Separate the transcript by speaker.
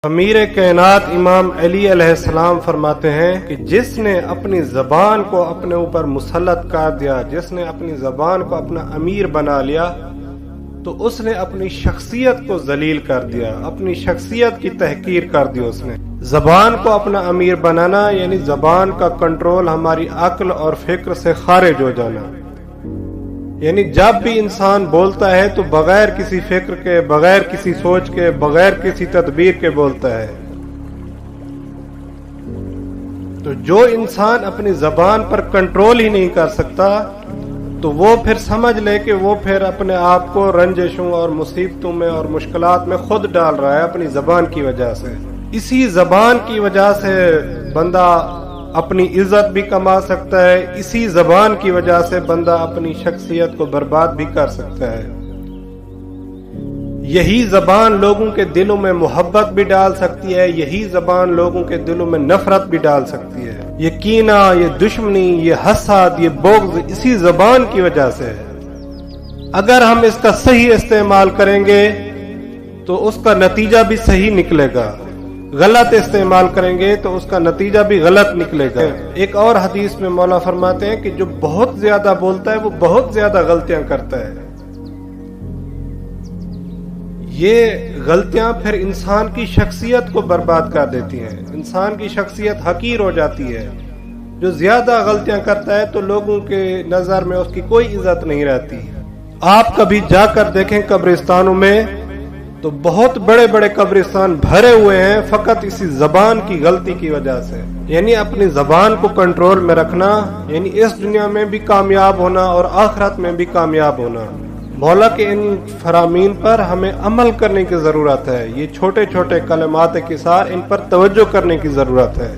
Speaker 1: امیر کائنات امام علی علیہ السلام فرماتے ہیں کہ جس نے اپنی زبان کو اپنے اوپر مسلط کر دیا، جس نے اپنی زبان کو اپنا امیر بنا لیا، تو اس نے اپنی شخصیت کو ذلیل کر دیا، اپنی شخصیت کی تحقیر کر دی۔ اس نے زبان کو اپنا امیر بنانا یعنی زبان کا کنٹرول ہماری عقل اور فکر سے خارج ہو جانا، یعنی جب بھی انسان بولتا ہے تو بغیر کسی فکر کے، بغیر کسی سوچ کے، بغیر کسی تدبیر کے بولتا ہے۔ تو جو انسان اپنی زبان پر کنٹرول ہی نہیں کر سکتا تو وہ پھر سمجھ لے کہ وہ پھر اپنے آپ کو رنجشوں اور مصیبتوں میں اور مشکلات میں خود ڈال رہا ہے اپنی زبان کی وجہ سے۔ اسی زبان کی وجہ سے بندہ اپنی عزت بھی کما سکتا ہے، اسی زبان کی وجہ سے بندہ اپنی شخصیت کو برباد بھی کر سکتا ہے۔ یہی زبان لوگوں کے دلوں میں محبت بھی ڈال سکتی ہے، یہی زبان لوگوں کے دلوں میں نفرت بھی ڈال سکتی ہے۔ یہ کینہ، یہ دشمنی، یہ حسد، یہ بغض اسی زبان کی وجہ سے ہے۔ اگر ہم اس کا صحیح استعمال کریں گے تو اس کا نتیجہ بھی صحیح نکلے گا، غلط استعمال کریں گے تو اس کا نتیجہ بھی غلط نکلے گا۔ ایک اور حدیث میں مولا فرماتے ہیں کہ جو بہت زیادہ بولتا ہے وہ بہت زیادہ غلطیاں کرتا ہے۔ یہ غلطیاں پھر انسان کی شخصیت کو برباد کر دیتی ہیں، انسان کی شخصیت حقیر ہو جاتی ہے۔ جو زیادہ غلطیاں کرتا ہے تو لوگوں کے نظر میں اس کی کوئی عزت نہیں رہتی۔ آپ کبھی جا کر دیکھیں قبرستانوں میں تو بہت بڑے بڑے قبرستان بھرے ہوئے ہیں فقط اسی زبان کی غلطی کی وجہ سے۔ یعنی اپنی زبان کو کنٹرول میں رکھنا یعنی اس دنیا میں بھی کامیاب ہونا اور آخرت میں بھی کامیاب ہونا۔ مولا کے ان فرامین پر ہمیں عمل کرنے کی ضرورت ہے۔ یہ چھوٹے چھوٹے کلمات قصار، ان پر توجہ کرنے کی ضرورت ہے۔